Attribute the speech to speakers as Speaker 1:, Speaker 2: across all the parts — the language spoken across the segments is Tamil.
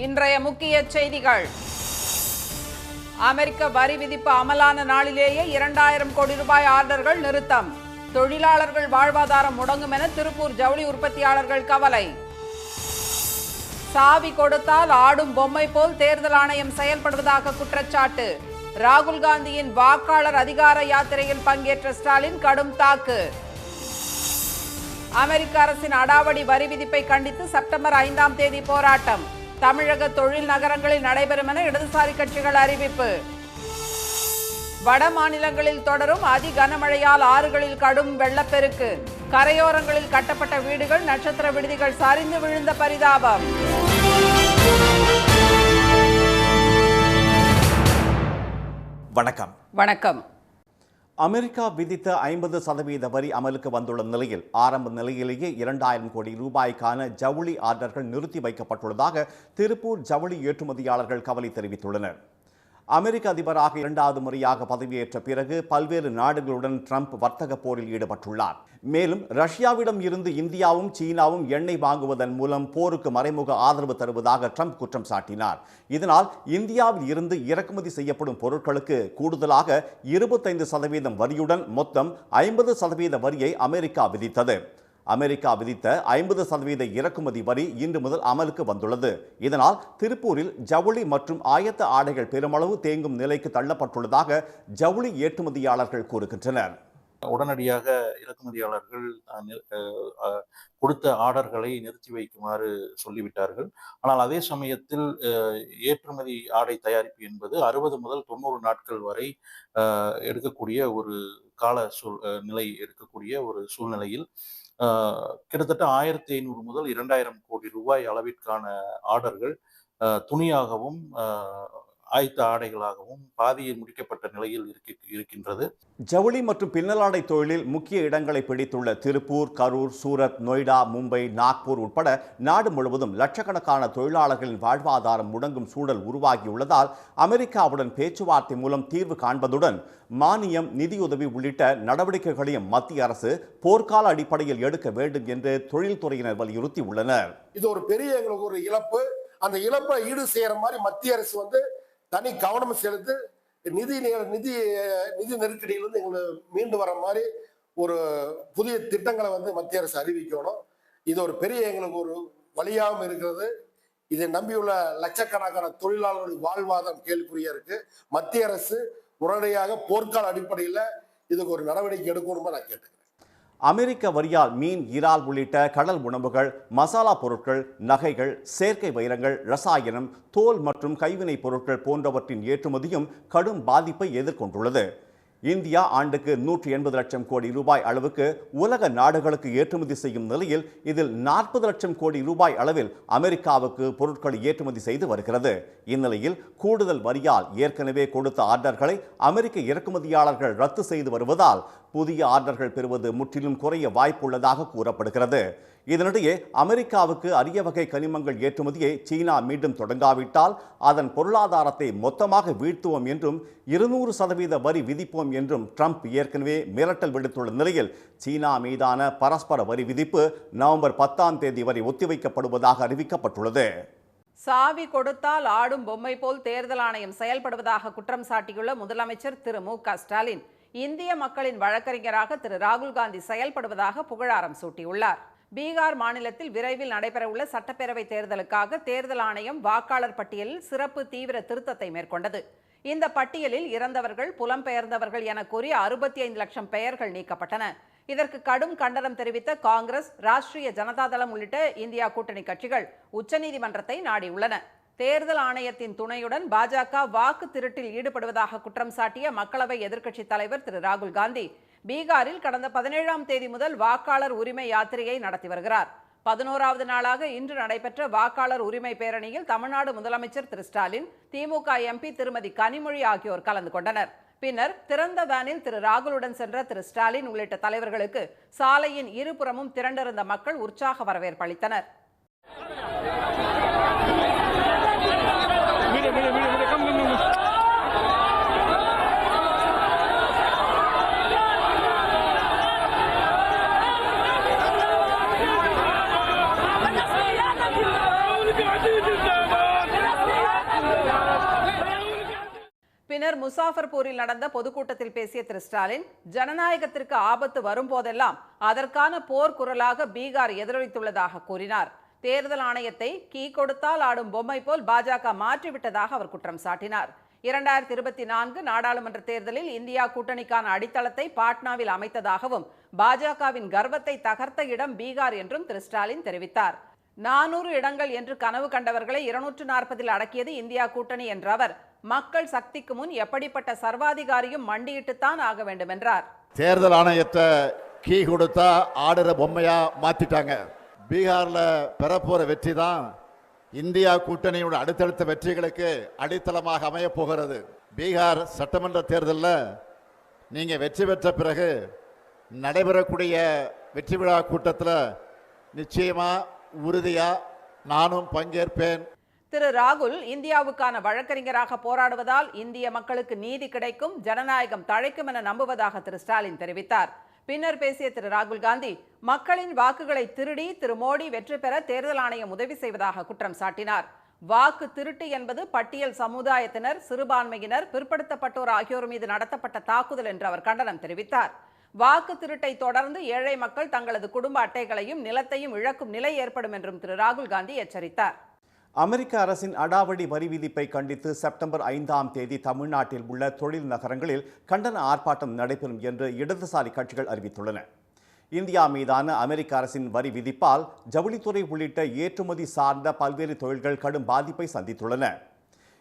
Speaker 1: இன்றைய முக்கிய செய்திகள். அமெரிக்க வரி விதிப்பு அமலான நாளிலேயே 2000 கோடி ரூபாய் ஆர்டர்கள் நிறுத்தம். தொழிலாளர்கள் வாழ்வாதாரம் முடங்கும் என திருப்பூர் ஜவுளி உற்பத்தியாளர்கள் கவலை. சாவி கொடுத்தால் ஆடும் பொம்மை போல் தேர்தல் ஆணையம் செயல்படுவதாக குற்றச்சாட்டு. ராகுல் காந்தியின் வாக்காளர் அதிகார யாத்திரையில் பங்கேற்ற ஸ்டாலின் கடும் தாக்கு. அமெரிக்க அரசின் அடாவடி வரி விதிப்பை கண்டித்து செப்டம்பர் 5ஆம் தேதி போராட்டம். தமிழக தொழில் நகரங்களில் நடைபெறும் என இடதுசாரி கட்சிகள் அறிவிப்பு. வட மாநிலங்களில் தொடரும் அதி கனமழையால் ஆறுகளில் கடும் வெள்ளப்பெருக்கு. கரையோரங்களில் கட்டப்பட்ட வீடுகள், நட்சத்திர விடுதிகள் சரிந்து விழுந்த பரிதாபம்.
Speaker 2: வணக்கம்.
Speaker 1: வணக்கம்.
Speaker 2: அமெரிக்கா விதித்த 50% வரி அமலுக்கு வந்துள்ள நிலையில் ஆரம்ப நிலையிலேயே 2000 கோடி ரூபாய்க்கான ஜவுளி ஆர்டர்கள் நிறுத்தி வைக்கப்பட்டுள்ளதாக திருப்பூர் ஜவுளி ஏற்றுமதியாளர்கள் கவலை தெரிவித்துள்ளனர். அமெரிக்க அதிபராக 2வது முறையாக பதவியேற்ற பிறகு பல்வேறு நாடுகளுடன் ட்ரம்ப் வர்த்தக போரில் ஈடுபட்டுள்ளார். மேலும் ரஷ்யாவிடம் இருந்து இந்தியாவும் சீனாவும் எண்ணெய் வாங்குவதன் மூலம் போருக்கு மறைமுக ஆதரவு தருவதாக ட்ரம்ப் குற்றம் சாட்டினார். இதனால் இந்தியாவில் இருந்து இறக்குமதி செய்யப்படும் பொருட்களுக்கு கூடுதலாக 25% வரியுடன் மொத்தம் 50% வரியை அமெரிக்கா விதித்தது. அமெரிக்கா விதித்த 50% இறக்குமதி வரி இன்று முதல் அமலுக்கு வந்துள்ளது. இதனால் திருப்பூரில் ஜவுளி மற்றும் ஆயத்த ஆடைகள் பெருமளவு தேங்கும் நிலைக்கு தள்ளப்பட்டுள்ளதாக ஜவுளி ஏற்றுமதியாளர்கள் கூறுகின்றனர்.
Speaker 3: உடனடியாக இறக்குமதியாளர்கள் கொடுத்த ஆர்டர்களை நிறுத்தி வைக்குமாறு சொல்லிவிட்டார்கள். ஆனால் அதே சமயத்தில் ஏற்றுமதி ஆடை தயாரிப்பு என்பது 60 முதல் 90 நாட்கள் வரை எடுக்கக்கூடிய ஒரு கால நிலை எடுக்கக்கூடிய ஒரு சூழ்நிலையில் கிட்டத்தட்ட 1500 முதல் 2000 கோடி ரூபாய் அளவிற்கான ஆர்டர்கள் துணியாகவும் ஆயத்த ஆடைகளாகவும் பாதியில் முடிக்கப்பட்ட நிலையில் இருக்கின்றது.
Speaker 2: ஜவுளி மற்றும் பின்னலாடை தொழிலில் முக்கிய இடங்களை பிடித்துள்ள திருப்பூர், கரூர், சூரத், நொய்டா, மும்பை, நாக்பூர் உட்பட நாடு முழுவதும் லட்சக்கணக்கான தொழிலாளர்களின் வாழ்வாதாரம் முடங்கும் சூழல் உருவாகியுள்ளதால் அமெரிக்காவுடன் பேச்சுவார்த்தை மூலம் தீர்வு காண்பதுடன் மானியம், நிதியுதவி உள்ளிட்ட நடவடிக்கைகளையும் மத்திய அரசு போர்க்கால அடிப்படையில் எடுக்க வேண்டும் என்று தொழில்துறையினர் வலியுறுத்தி உள்ளனர்.
Speaker 4: இது ஒரு பெரிய எங்களுக்கு ஒரு இழப்பு. அந்த இழப்பை ஈடு செய்யற மாதிரி மத்திய அரசு தனி கவனம் செலுத்து நிதி நெருக்கடியிலிருந்து எங்களை மீண்டு வர மாதிரி ஒரு புதிய திட்டங்களை மத்திய அரசு அறிவிக்கணும். இது ஒரு பெரிய எங்களுக்கு ஒரு வழியாகவும் இருக்கிறது. இதை நம்பியுள்ள லட்சக்கணக்கான தொழிலாளர்களுடைய வாழ்வாதாரம் கேள்விக்குறியா இருக்கு. மத்திய அரசு உடனடியாக போர்க்கால அடிப்படையில் இதுக்கு ஒரு நடவடிக்கை எடுக்கணுமா நான் கேட்டுக்கிறேன்.
Speaker 2: அமெரிக்க வரியால் மீன், இறால் உள்ளிட்ட கடல் உணவுகள், மசாலா பொருட்கள், நகைகள், செயற்கை வைரங்கள், ரசாயனம், தோல் மற்றும் கைவினைப் பொருட்கள் போன்றவற்றின் ஏற்றுமதியும் கடும் பாதிப்பை எதிர்கொண்டுள்ளது. இந்தியா ஆண்டுக்கு 180 லட்சம் கோடி ரூபாய் அளவுக்கு உலக நாடுகளுக்கு ஏற்றுமதி செய்யும் நிலையில் இதில் 40 லட்சம் கோடி ரூபாய் அளவில் அமெரிக்காவுக்கு பொருட்களை ஏற்றுமதி செய்து வருகிறது. இந்நிலையில் கூடுதல் வரியால் ஏற்கனவே கொடுத்த ஆர்டர்களை அமெரிக்க இறக்குமதியாளர்கள் ரத்து செய்து வருவதால் புதிய ஆர்டர்கள் பெறுவது முற்றிலும் குறைய வாய்ப்புள்ளதாக கூறப்படுகிறது. இதனிடையே அமெரிக்காவுக்கு அரிய வகை கனிமங்கள் ஏற்றுமதியை சீனா மீண்டும் தொடங்காவிட்டால் அதன் பொருளாதாரத்தை மொத்தமாக வீழ்த்துவோம் என்றும் 200% வரி விதிப்போம் என்றும் ட்ரம்ப் ஏற்கனவே மிரட்டல் விடுத்துள்ள நிலையில் சீனா மீதான பரஸ்பர வரி விதிப்பு நவம்பர் 10ஆம் தேதி வரை ஒத்திவைக்கப்படுவதாக அறிவிக்கப்பட்டுள்ளது.
Speaker 1: சாவி கொடுத்தால் ஆடும் பொம்மை போல் தேர்தல் ஆணையம் செயல்படுவதாக குற்றம் சாட்டியுள்ள முதலமைச்சர் திரு மு.க. ஸ்டாலின் இந்திய மக்களின் வழக்கறிஞராக திரு ராகுல் காந்தி செயல்படுவதாக புகழாரம் சூட்டியுள்ளார். பீகார் மாநிலத்தில் விரைவில் நடைபெறவுள்ள சட்டப்பேரவை தேர்தலுக்காக தேர்தல் ஆணையம் வாக்காளர் பட்டியலில் சிறப்பு தீவிர திருத்தத்தை மேற்கொண்டது. இந்த பட்டியலில் இறந்தவர்கள், புலம்பெயர்ந்தவர்கள் என கூறி 65 லட்சம் பெயர்கள் நீக்கப்பட்டன. இதற்கு கடும் கண்டனம் தெரிவித்த காங்கிரஸ், ராஷ்டிரிய ஜனதாதளம் உள்ளிட்ட இந்தியா கூட்டணி கட்சிகள் உச்சநீதிமன்றத்தை நாடியுள்ளன. தேர்தல் ஆணையத்தின் துணையுடன் பாஜக வாக்கு திருட்டில் ஈடுபடுவதாக குற்றம் சாட்டிய மக்களவை எதிர்க்கட்சித் தலைவர் திரு ராகுல் காந்தி பீகாரில் கடந்த 17ஆம் தேதி முதல் வாக்காளர் உரிமை யாத்திரையை நடத்தி வருகிறார். 11வது நாளாக இன்று நடைபெற்ற வாக்காளர் உரிமை பேரணியில் தமிழ்நாடு முதலமைச்சர் திரு ஸ்டாலின், திமுக எம்பி திருமதி கனிமொழி ஆகியோர் கலந்து கொண்டனர். பின்னர் திறந்த வேனில் திரு ராகுலுடன் சென்ற திரு ஸ்டாலின் உள்ளிட்ட தலைவர்களுக்கு சாலையின் இருபுறமும் திரண்டிருந்த மக்கள் உற்சாக வரவேற்பு அளித்தனர். பின்னர் முசாஃபர்பூரில் நடந்த பொதுக்கூட்டத்தில் பேசிய திரு ஸ்டாலின், ஜனநாயகத்திற்கு ஆபத்து வரும்போதெல்லாம் அதற்கான போர்க்குரலாக பீகார் எதிரொலித்துள்ளதாக கூறினார். தேர்தல் ஆணையத்தை கீ கொடுத்தால் ஆடும் பொம்மை போல் பாஜக மாற்றிவிட்டதாக அவர் குற்றம் சாட்டினார். 2024 நாடாளுமன்ற தேர்தலில் இந்தியா கூட்டணிக்கான அடித்தளத்தை பாட்னாவில் அமைத்ததாகவும், பாஜகவின் கர்வத்தை தகர்த்த இடம் பீகார் என்றும் திரு ஸ்டாலின் தெரிவித்தார். 400 இடங்கள் என்று கனவு கண்டவர்களை 240 அடக்கியது இந்தியா கூட்டணி என்ற அவர், மக்கள் சக்திக்கு முன் எப்படிப்பட்ட சர்வாதிகாரியும் மண்டியிட்டுத்தான் ஆக வேண்டும் என்றார்.
Speaker 5: தேர்தல் ஆணையத்தை கீ கொடுத்தா ஆடுற பொம்மையா மாத்திட்டாங்க. பீகார்ல பெறப்போற வெற்றி தான் இந்தியா கூட்டணியோட அடுத்தடுத்த வெற்றிகளுக்கு அடித்தளமாக அமைய போகிறது. பீகார் சட்டமன்ற தேர்தலில் நீங்க வெற்றி பெற்ற பிறகு நடைபெறக்கூடிய வெற்றி விழா கூட்டத்தில் நிச்சயமா உறுதியா நானும் பங்கேற்பேன்.
Speaker 1: திரு ராகுல் இந்தியாவுக்கான வழக்கறிஞராக போராடுவதால் இந்திய மக்களுக்கு நீதி கிடைக்கும், ஜனநாயகம் தழைக்கும் என நம்புவதாக திரு ஸ்டாலின் தெரிவித்தார். பின்னர் பேசிய திரு ராகுல் காந்தி, மக்களின் வாக்குகளை திருடி திரு மோடி வெற்றி பெற தேர்தல் ஆணையம் உதவி செய்வதாக குற்றம் சாட்டினார். வாக்கு திருட்டு என்பது பட்டியல் சமுதாயத்தினர், சிறுபான்மையினர், பிற்படுத்தப்பட்டோர் ஆகியோர் மீது நடத்தப்பட்ட தாக்குதல் என்று அவர் கண்டனம் தெரிவித்தார். வாக்கு திருட்டை தொடர்ந்து ஏழை மக்கள் தங்களது குடும்ப அட்டைகளையும் நிலத்தையும் இழக்கும் நிலை ஏற்படும் என்றும் திரு ராகுல் காந்தி எச்சரித்தார்.
Speaker 2: அமெரிக்க அரசின் அடாவடி வரி விதிப்பை கண்டித்து செப்டம்பர் 5ஆம் தேதி தமிழ்நாட்டில் உள்ள தொழில் நகரங்களில் கண்டன ஆர்ப்பாட்டம் நடைபெறும் என்று இடதுசாரி கட்சிகள் அறிவித்துள்ளன. இந்தியா மீதான அமெரிக்க அரசின் வரி விதிப்பால் ஜவுளித்துறை உள்ளிட்ட ஏற்றுமதி சார்ந்த பல்வேறு தொழில்கள் கடும் பாதிப்பை சந்தித்துள்ளன.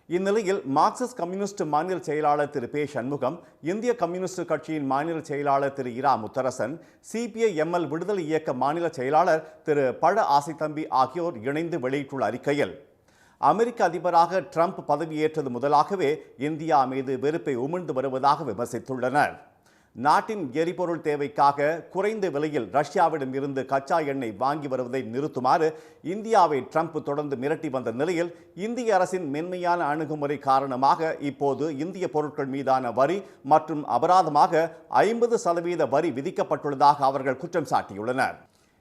Speaker 2: இந்நிலையில் மார்க்சிஸ்ட் கம்யூனிஸ்ட் மாநில செயலாளர் திரு பே சண்முகம், இந்திய கம்யூனிஸ்ட் கட்சியின் மாநில செயலாளர் திரு இரா முத்தரசன், CPI-ML விடுதலை இயக்க மாநில செயலாளர் திரு பழ ஆசைத்தம்பி ஆகியோர் இணைந்து வெளியிட்டுள்ள அறிக்கையில், அமெரிக்க அதிபராக ட்ரம்ப் பதவியேற்றது முதலாகவே இந்தியா மீது வெறுப்பை உமிழ்ந்து வருவதாக விமர்சித்துள்ளனர். நாட்டின் எரிபொருள் தேவைக்காக குறைந்த விலையில் ரஷ்யாவிடம் இருந்து கச்சா எண்ணெய் வாங்கி வருவதை நிறுத்துமாறு இந்தியாவை ட்ரம்ப் தொடர்ந்து மிரட்டி வந்த நிலையில் இந்திய அரசின் மென்மையான அணுகுமுறை காரணமாக இப்போது இந்திய பொருட்கள் மீதான வரி மற்றும் அபராதமாக 50% வரி விதிக்கப்பட்டுள்ளதாக அவர்கள் குற்றம் சாட்டியுள்ளனர்.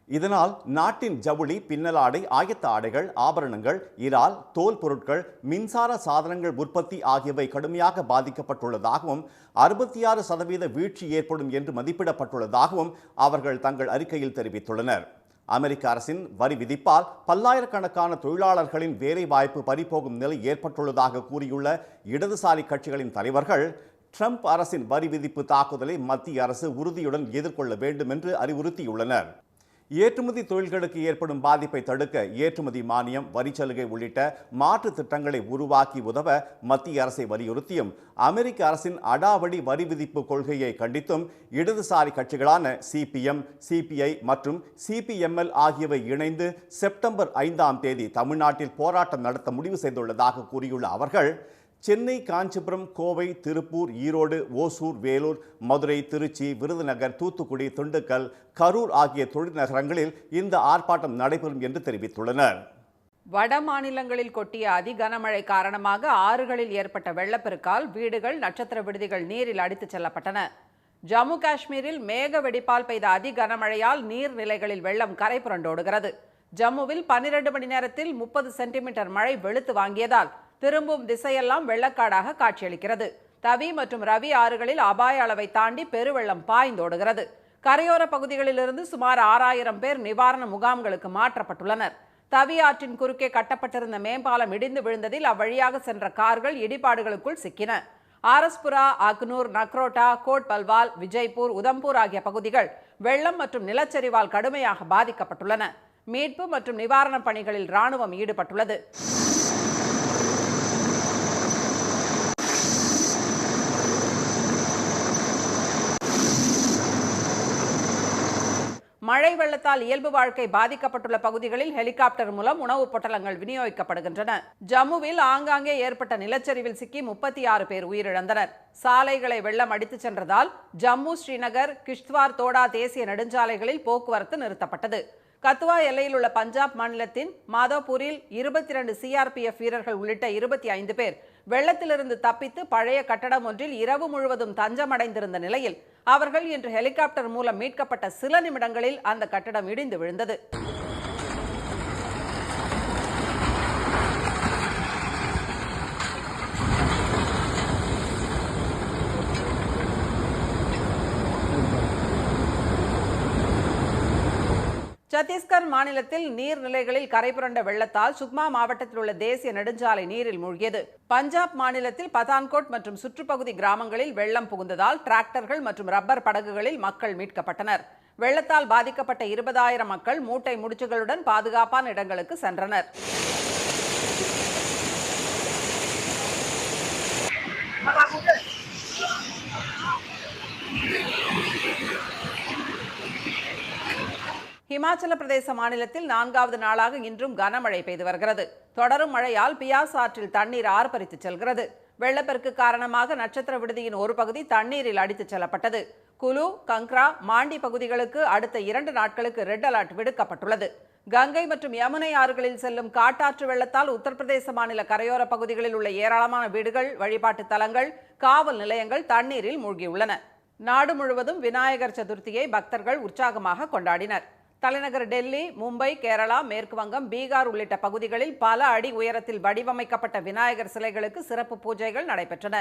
Speaker 2: இதனால் நாட்டின் ஜவுளி, பின்னலாடை, ஆயத்த ஆடைகள், ஆபரணங்கள், இறால், தோல் பொருட்கள், மின்சார சாதனங்கள் உற்பத்தி ஆகியவை கடுமையாக பாதிக்கப்பட்டுள்ளதாகவும் 66% வீழ்ச்சி ஏற்படும் என்று மதிப்பிடப்பட்டுள்ளதாகவும் அவர்கள் தங்கள் அறிக்கையில் தெரிவித்துள்ளனர். அமெரிக்க அரசின் வரி விதிப்பால் பல்லாயிரக்கணக்கான தொழிலாளர்களின் வேலை வாய்ப்பு பறிபோகும் நிலை ஏற்பட்டுள்ளதாக கூறியுள்ள இடதுசாரி கட்சிகளின் தலைவர்கள், ட்ரம்ப் அரசின் வரி விதிப்பு தாக்குதலை மத்திய அரசு உறுதியுடன் எதிர்கொள்ள வேண்டும் என்று அறிவுறுத்தியுள்ளனர். ஏற்றுமதி தொழில்களுக்கு ஏற்படும் பாதிப்பை தடுக்க ஏற்றுமதி மானியம், வரிச்சலுகை உள்ளிட்ட மாற்று திட்டங்களை உருவாக்கி உதவ மத்திய அரசை வலியுறுத்தியும், அமெரிக்க அரசின் அடாவடி வரி விதிப்பு கொள்கையை கண்டித்தும் இடதுசாரி கட்சிகளான CPM, CPI மற்றும் CPML ஆகியவை இணைந்து செப்டம்பர் 5ஆம் தேதி தமிழ்நாட்டில் போராட்டம் நடத்த முடிவு செய்துள்ளதாக கூறியுள்ள அவர்கள், சென்னை, காஞ்சிபுரம், கோவை, திருப்பூர், ஈரோடு, ஓசூர், வேலூர், மதுரை, திருச்சி, விருதுநகர், தூத்துக்குடி, திண்டுக்கல், கரூர் ஆகிய தொழில் நகரங்களில் இந்த ஆர்ப்பாட்டம் நடைபெறும் என்று தெரிவித்துள்ளனர்.
Speaker 1: வட மாநிலங்களில் கொட்டிய அதி கனமழை காரணமாக ஆறுகளில் ஏற்பட்ட வெள்ளப்பெருக்கால் வீடுகள், நட்சத்திர விடுதிகள் நீரில் அடித்துச் செல்லப்பட்டன. ஜம்மு காஷ்மீரில் மேக வெடிப்பால் பெய்த அதி கனமழையால் நீர்நிலைகளில் வெள்ளம் கரை புரண்டோடுகிறது. ஜம்முவில் 12 மணி நேரத்தில் 30 சென்டிமீட்டர் மழை வெளுத்து வாங்கியதால் திரும்பும் திசையெல்லாம் வெள்ளக்காடாக காட்சியளிக்கிறது. தவி மற்றும் ரவி ஆறுகளில் அபாய அளவை தாண்டி பெருவெள்ளம் பாய்ந்தோடுகிறது. கரையோர பகுதிகளிலிருந்து சுமார் 6000 பேர் நிவாரண முகாம்களுக்கு மாற்றப்பட்டுள்ளனர். தவி ஆற்றின் குறுக்கே கட்டப்பட்டிருந்த மேம்பாலம் இடிந்து விழுந்ததில் அவ்வழியாக சென்ற கார்கள் இடிபாடுகளுக்குள் சிக்கின. ஆரஸ்புரா, அக்னூர், நக்ரோட்டா, கோட் பல்வால், விஜய்பூர், உதம்பூர் ஆகிய பகுதிகள் வெள்ளம் மற்றும் நிலச்சரிவால் கடுமையாக பாதிக்கப்பட்டுள்ளன. மீட்பு மற்றும் நிவாரணப் பணிகளில் ராணுவம் ஈடுபட்டுள்ளது. மழை வெள்ளத்தால் இயல்பு வாழ்க்கை பாதிக்கப்பட்டுள்ள பகுதிகளில் ஹெலிகாப்டர் மூலம் உணவுப் பொட்டலங்கள் விநியோகிக்கப்படுகின்றன. ஜம்முவில் ஆங்காங்கே ஏற்பட்ட நிலச்சரிவில் சிக்கி 36 பேர் உயிரிழந்தனர். சாலைகளை வெள்ளம் அடித்துச் சென்றதால் ஜம்மு, ஸ்ரீநகர், கிஷ்த்வார், தோடா தேசிய நெடுஞ்சாலைகளில் போக்குவரத்து நிறுத்தப்பட்டது. கத்துவா எல்லையில் உள்ள பஞ்சாப் மாநிலத்தின் மாதோபூரில் 22 CRPF வீரர்கள் உள்ளிட்ட 25 பேர் வெள்ளத்திலிருந்து தப்பித்து பழைய கட்டடம் ஒன்றில் இரவு முழுவதும் தஞ்சமடைந்திருந்த நிலையில் அவர்கள் இன்று ஹெலிகாப்டர் மூலம் மீட்கப்பட்ட சில நிமிடங்களில் அந்த கட்டடம் இடிந்து விழுந்தது. சத்தீஸ்கர் மாநிலத்தில் நீர்நிலைகளில் கரைபுரண்ட வெள்ளத்தால் சுக்மா மாவட்டத்தில் உள்ள தேசிய நெடுஞ்சாலை நீரில் மூழ்கியது. பஞ்சாப் மாநிலத்தில் பதான்கோட் மற்றும் சுற்றுப்பகுதி கிராமங்களில் வெள்ளம் புகுந்ததால் டிராக்டர்கள் மற்றும் ரப்பர் படகுகளில் மக்கள் மீட்கப்பட்டனர். வெள்ளத்தால் பாதிக்கப்பட்ட 20,000 மக்கள் மூட்டை முடிச்சுகளுடன் பாதுகாப்பான இடங்களுக்கு சென்றனர். இமாச்சல பிரதேச மாநிலத்தில் 4வது நாளாக இன்றும் கனமழை பெய்து வருகிறது. தொடரும் மழையால் பியாஸ் ஆற்றில் தண்ணீர் ஆர்ப்பரித்து செல்கிறது. வெள்ளப்பெருக்கு காரணமாக நட்சத்திர விடுதியின் ஒரு பகுதி தண்ணீரில் அடித்துச் செல்லப்பட்டது. குலு, கங்க்ரா, மாண்டி பகுதிகளுக்கு அடுத்த 2 நாட்களுக்கு ரெட் அலர்ட் விடுக்கப்பட்டுள்ளது. கங்கை மற்றும் யமுனை ஆறுகளில் செல்லும் காட்டாற்று வெள்ளத்தால் உத்தரப்பிரதேச மாநில கரையோர பகுதிகளில் உள்ள ஏராளமான வீடுகள், வழிபாட்டு தலங்கள், காவல் நிலையங்கள் தண்ணீரில் மூழ்கியுள்ளன. நாடு முழுவதும் விநாயகர் சதுர்த்தியை பக்தர்கள் உற்சாகமாக கொண்டாடினர். தலைநகர் டெல்லி, மும்பை, கேரளா, மேற்கு வங்கம், பீகார் உள்ளிட்ட பகுதிகளில் பல அடி உயரத்தில் வடிவமைக்கப்பட்ட விநாயகர் சிலைகளுக்கு சிறப்பு பூஜைகள் நடைபெற்றன.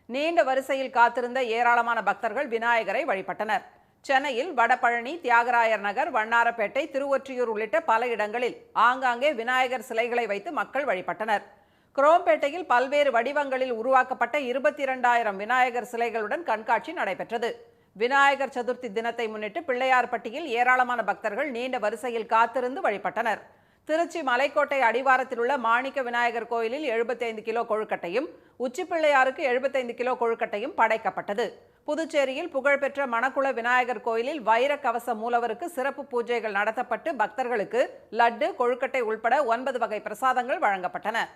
Speaker 1: நீண்ட வரிசையில் காத்திருந்த ஏராளமான பக்தர்கள் விநாயகரை வழிபட்டனர். சென்னையில் வடபழனி, தியாகராயர் நகர், வண்ணாரப்பேட்டை, திருவொற்றியூர் உள்ளிட்ட பல இடங்களில் ஆங்காங்கே விநாயகர் சிலைகளை வைத்து மக்கள் வழிபட்டனர். குரோம்பேட்டையில் பல்வேறு வடிவங்களில் உருவாக்கப்பட்ட 22,000 விநாயகர் சிலைகளுடன் கண்காட்சி நடைபெற்றது. விநாயகர் சதுர்த்தி தினத்தை முன்னிட்டு பிள்ளையார்பட்டியில் ஏராளமான பக்தர்கள் நீண்ட வரிசையில் காத்திருந்து வழிபட்டனர். திருச்சி மலைக்கோட்டை அடிவாரத்தில் உள்ள மாணிக்க விநாயகர் கோயிலில் 75 கிலோ கொழுக்கட்டையும், உச்சிப்பிள்ளையாருக்கு 75 கிலோ கொழுக்கட்டையும் படைக்கப்பட்டது. புதுச்சேரியில் புகழ்பெற்ற மணக்குள விநாயகர் கோயிலில் வைர கவச மூலவருக்கு சிறப்பு பூஜைகள் நடத்தப்பட்டு பக்தர்களுக்கு லட்டு, கொழுக்கட்டை உள்பட 9 வகை பிரசாதங்கள் வழங்கப்பட்டன.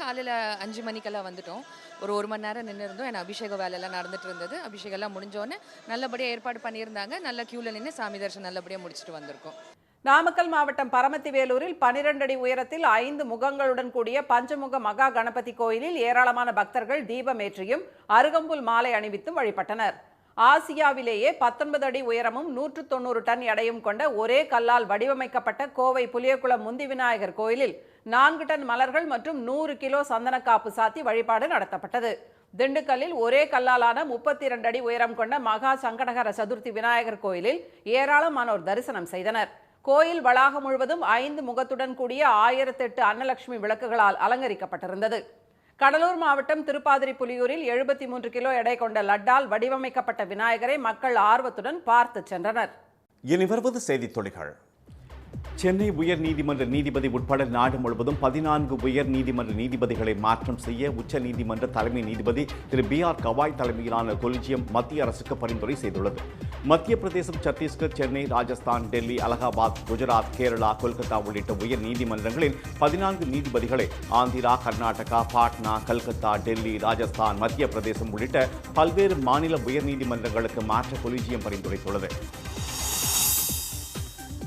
Speaker 6: காலையில் 5 மணிக்கெல்லாம் வந்துட்டோம். ஒரு 1 மணி நேரம் நின்று இருந்தோம். ஏன்னா அபிஷேக வேலையெல்லாம் நடந்துட்டு இருந்தது. அபிஷேகம்லாம் முடிஞ்சோடனே நல்லபடியாக ஏற்பாடு பண்ணியிருந்தாங்க. நல்ல கியூவில் நின்று சாமி தரிசனம் நல்லபடியாக முடிச்சுட்டு வந்திருக்கோம்.
Speaker 1: நாமக்கல் மாவட்டம் பரமத்திவேலூரில் 12 அடி உயரத்தில் 5 முகங்களுடன் கூடிய பஞ்சமுக மகா கணபதி கோயிலில் ஏராளமான பக்தர்கள் தீபமேற்றியும் அருகம்புல் மாலை அணிவித்தும் வழிபட்டனர். ஆசியாவிலேயே 19 அடி உயரமும் 190 டன் எடையும் கொண்ட ஒரே கல்லால் வடிவமைக்கப்பட்ட கோவை புலியகுளம் முந்தி விநாயகர் கோயிலில் 4 டன் மலர்கள் மற்றும் 100 கிலோ சந்தனக்காப்பு சாத்தி வழிபாடு நடத்தப்பட்டது. திண்டுக்கல்லில் ஒரே கல்லாலான 32 அடி உயரம் கொண்ட மகா சங்கடகர சதுர்த்தி விநாயகர் கோயிலில் ஏராளமானோர் தரிசனம் செய்தனர். கோயில் வளாகம் முழுவதும் 5 முகத்துடன் கூடிய 1008 அன்னலட்சுமி விளக்குகளால் அலங்கரிக்கப்பட்டிருந்தது. கடலூர் மாவட்டம் திருப்பாதிரிப்புலியூரில் 73 கிலோ எடை கொண்ட லட்டால் வடிவமைக்கப்பட்ட விநாயகரை மக்கள் ஆர்வத்துடன் பார்த்து சென்றனர்.
Speaker 2: இனி வருவது செய்தித் துளிகள். சென்னை உயர் நீதிமன்ற நீதிபதி உட்பட நாடு முழுவதும் 14 உயர் நீதிமன்ற நீதிபதிகளை மாற்றம் செய்ய உச்ச நீதிமன்ற தலைமை நீதிபதி திரு B.R. கவாய் தலைமையிலான கொலிஜியம் மத்திய அரசுக்கு பரிந்துரை செய்துள்ளது. மத்திய பிரதேசம், சத்தீஸ்கர், சென்னை, ராஜஸ்தான், டெல்லி, அலகாபாத், குஜராத், கேரளா, கொல்கத்தா உள்ளிட்ட உயர் நீதிமன்றங்களில் 14 நீதிபதிகளை ஆந்திரா, கர்நாடகா, பாட்னா, கல்கத்தா, டெல்லி, ராஜஸ்தான், மத்திய பிரதேசம் உள்ளிட்ட பல்வேறு மாநில உயர் நீதிமன்றங்களுக்கு மாற்ற கொலிஜியம் பரிந்துரைத்துள்ளது.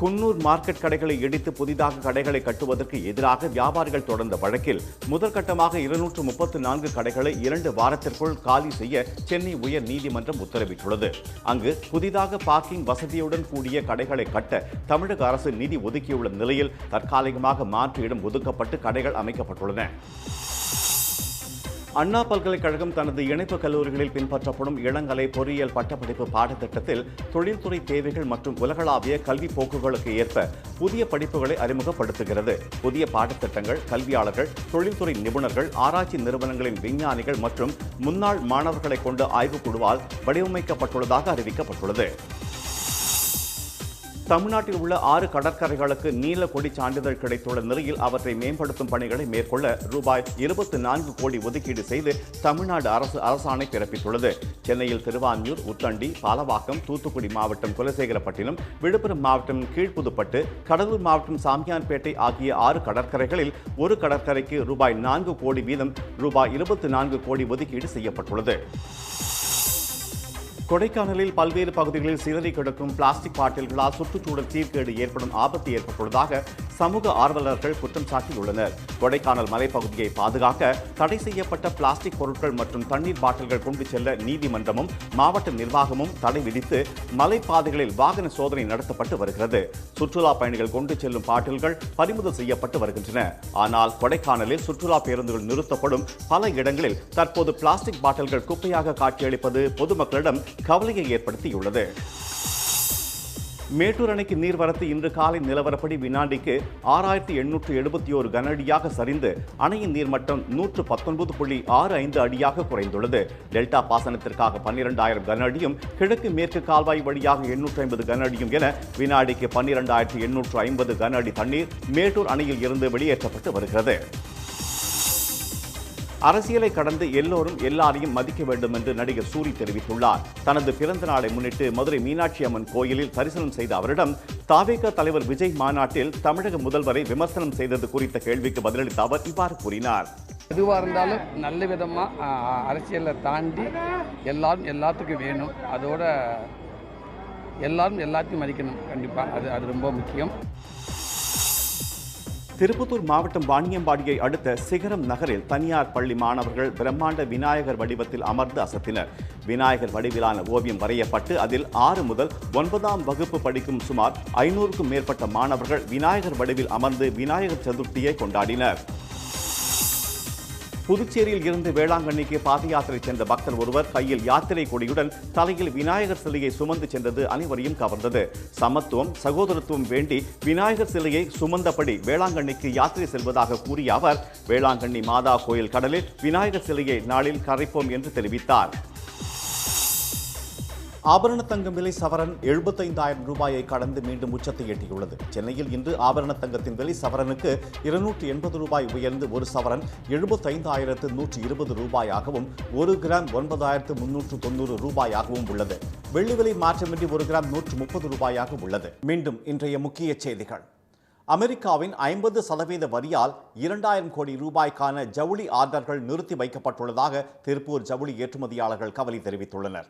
Speaker 2: குன்னூர் மார்க்கெட் கடைகளை இடித்து புதிதாக கடைகளை கட்டுவதற்கு எதிராக வியாபாரிகள் தொடர்ந்த வழக்கில் முதற்கட்டமாக 234 கடைகளை 2 வாரத்திற்குள் காலி செய்ய சென்னை உயர் நீதிமன்றம் உத்தரவிட்டுள்ளது. அங்கு புதிதாக பார்க்கிங் வசதியுடன் கூடிய கடைகளை கட்ட தமிழக அரசு நிதி ஒதுக்கியுள்ள நிலையில் தற்காலிகமாக மாற்று இடம் ஒதுக்கப்பட்டு கடைகள் அமைக்கப்பட்டுள்ளன. அண்ணா பல்கலைக்கழகம் தனது இணைப்பு கல்லூரிகளில் பின்பற்றப்படும் இளங்கலை பொறியியல் பட்டப்படிப்பு பாடத்திட்டத்தில் தொழில்துறை தேவைகள் மற்றும் உலகளாவிய கல்வி போக்குகளுக்கு ஏற்ப புதிய படிப்புகளை அறிமுகப்படுத்துகிறது. புதிய பாடத்திட்டங்கள் கல்வியாளர்கள், தொழில்துறை நிபுணர்கள், ஆராய்ச்சி நிறுவனங்களின் விஞ்ஞானிகள் மற்றும் முன்னாள் மாணவர்களை கொண்ட ஆய்வுக்குழுவால் வடிவமைக்கப்பட்டுள்ளதாக அறிவிக்கப்பட்டுள்ளது. தமிழ்நாட்டில் உள்ள 6 கடற்கரைகளுக்கு நீல கொடி சான்றிதழ் கிடைத்துள்ள நிலையில் அவற்றை மேம்படுத்தும் பணிகளை மேற்கொள்ள ரூபாய் 24 கோடி ஒதுக்கீடு செய்து தமிழ்நாடு அரசு அரசாணை பிறப்பித்துள்ளது. சென்னையில் திருவான்மியூர், உத்தண்டி, பாலவாக்கம், தூத்துக்குடி மாவட்டம் குலசேகரப்பட்டினம், விழுப்புரம் மாவட்டம் கீழ்ப்புதுப்பட்டு, கடலூர் மாவட்டம் சாமியான்பேட்டை ஆகிய 6 கடற்கரைகளில் ஒரு கடற்கரைக்கு ரூபாய் 4 கோடி வீதம் ரூபாய் 24 கோடி ஒதுக்கீடு செய்யப்பட்டுள்ளது. கொடைக்கானலில் பல்வேறு பகுதிகளில் சிதறி கிடக்கும் பிளாஸ்டிக் பாட்டில்களால் சுற்றுச்சூழல் சீர்கேடு ஏற்படும் ஆபத்து ஏற்பட்டுள்ளதாக சமூக ஆர்வலர்கள் குற்றம் சாட்டியுள்ளனர். கொடைக்கானல் மலைப்பகுதியை பாதுகாக்க தடை செய்யப்பட்ட பிளாஸ்டிக் பொருட்கள் மற்றும் தண்ணீர் பாட்டில்கள் கொண்டு செல்ல நீதிமன்றமும் மாவட்ட நிர்வாகமும் தடை விதித்து மலைப்பாதைகளில் வாகன சோதனை நடத்தப்பட்டு வருகிறது. சுற்றுலா பயணிகள் கொண்டு செல்லும் பாட்டில்கள் பறிமுதல் செய்யப்பட்டு வருகின்றன. ஆனால் கொடைக்கானலில் சுற்றுலா பேருந்துகள் நிறுத்தப்படும் பல இடங்களில் தற்போது பிளாஸ்டிக் பாட்டில்கள் குப்பையாக காட்சியளிப்பது பொதுமக்களிடம் கவலையை ஏற்படுத்தியுள்ளது. மேட்டூர் அணைக்கு நீர்வரத்து இன்று காலை நிலவரப்படி வினாடிக்கு 6871 கனஅடியாக சரிந்து அணையின் நீர்மட்டம் 119.65 அடியாக குறைந்துள்ளது. டெல்டா பாசனத்திற்காக 12,000 கன அடியும் கிழக்கு மேற்கு கால்வாய் வழியாக 850 கன அடியும் என வினாடிக்கு 12,850 கன அடி தண்ணீர் மேட்டூர் அணையில் இருந்து வெளியேற்றப்பட்டு வருகிறது. அரசியலை கடந்து எல்லோரும் எல்லாரையும் மதிக்க வேண்டும் என்று நடிகர் சூரி தெரிவித்துள்ளார். தனது பிறந்த நாளை முன்னிட்டு மதுரை மீனாட்சி அம்மன் கோயிலில் தரிசனம் செய்த அவரிடம் தவேக தலைவர் விஜய் மாநாட்டில் தமிழக முதல்வரை விமர்சனம் செய்தது குறித்த கேள்விக்கு பதிலளித்த அவர் இவ்வாறு கூறினார்.
Speaker 7: எதுவாக இருந்தாலும் நல்ல விதமாக அரசியலை தாண்டி எல்லாரும் எல்லாத்துக்கும் வேணும். அதோட எல்லாரும் எல்லாத்தையும் மதிக்கணும். கண்டிப்பாக அது ரொம்ப முக்கியம்.
Speaker 2: திருப்பத்தூர் மாவட்டம் வாணியம்பாடியை அடுத்த சிகரம் நகரில் தனியார் பள்ளி மாணவர்கள் பிரம்மாண்ட விநாயகர் வடிவத்தில் அமர்ந்து அசத்தினர். விநாயகர் வடிவிலான ஓவியம் வரையப்பட்டு அதில் 6 முதல் 9ஆம் வகுப்பு படிக்கும் சுமார் 500க்கும் மேற்பட்ட மாணவர்கள் விநாயகர் வடிவில் அமர்ந்து விநாயகர் சதுர்த்தியை கொண்டாடினர். புதுச்சேரியில் இருந்து வேளாங்கண்ணிக்கு பாத யாத்திரை சென்ற பக்தர் ஒருவர் கையில் யாத்திரை கொடியுடன் தலையில் விநாயகர் சிலையை சுமந்து சென்றது அனைவரையும் கவர்ந்தது. சமத்துவம் சகோதரத்துவம் வேண்டி விநாயகர் சிலையை சுமந்தபடி வேளாங்கண்ணிக்கு யாத்திரை செல்வதாக கூறிய அவர் வேளாங்கண்ணி மாதா கோயில் கடலில் விநாயகர் சிலையை நாளில் கரைப்போம் என்று தெரிவித்தார். ஆபரண தங்கம் விலை சவரன் 75,000 ரூபாயை கடந்து மீண்டும் உச்சத்தை எட்டியுள்ளது. சென்னையில் இன்று ஆபரண தங்கத்தின் விலை சவரனுக்கு 280 ரூபாய் உயர்ந்து ஒரு சவரன் 75,120 ரூபாயாகவும் 1 கிராம் 9,390 ரூபாயாகவும் உள்ளது. வெள்ளி விலை மாற்றமின்றி 1 கிராம் 130 ரூபாயாக உள்ளது. மீண்டும் இன்றைய முக்கிய செய்திகள். அமெரிக்காவின் 50% வரியால் 2,000 கோடி ரூபாய்க்கான ஜவுளி ஆர்டர்கள் நிறுத்தி வைக்கப்பட்டுள்ளதாக திருப்பூர் ஜவுளி ஏற்றுமதியாளர்கள் கவலை தெரிவித்துள்ளனர்.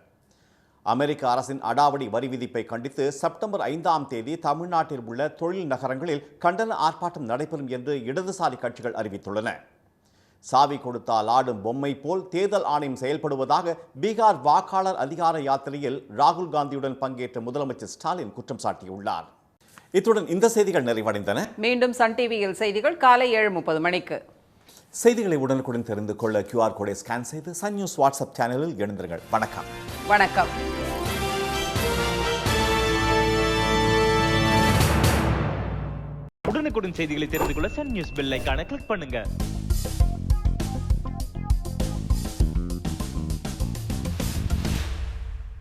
Speaker 2: அமெரிக்க அரசின் அடாவடி வரி விதிப்பை கண்டித்து செப்டம்பர் 5ஆம் தேதி தமிழ்நாட்டில் உள்ள தொழில் நகரங்களில் கண்டன ஆர்ப்பாட்டம் நடைபெறும் என்று இடதுசாரி கட்சிகள் அறிவித்துள்ளன. சாவி கொடுத்தால் ஆடும் பொம்மை போல் தேர்தல் ஆணையம் செயல்படுவதாக பீகார் வாக்காளர் அதிகார யாத்திரையில் ராகுல் காந்தியுடன் பங்கேற்ற முதலமைச்சர் ஸ்டாலின் குற்றம் சாட்டியுள்ளார். இத்துடன் இந்த செய்திகள் நிறைவடைந்தன.
Speaker 1: மீண்டும் சன் டிவியில் செய்திகள் காலை 7:30 மணிக்கு.
Speaker 2: செய்திகளை உடனுக்குடன் தெரிந்து கொள்ள QR கோடை ஸ்கேன் செய்து சன் நியூஸ் வாட்ஸ்அப் சேனலில் இணைந்திருங்கள். வணக்கம்.
Speaker 1: வணக்கம்.
Speaker 8: உடனுக்குடன் செய்திகளை தெரிந்து கொள்ள சன் நியூஸ் பெல் ஐகானை கிளிக் பண்ணுங்க.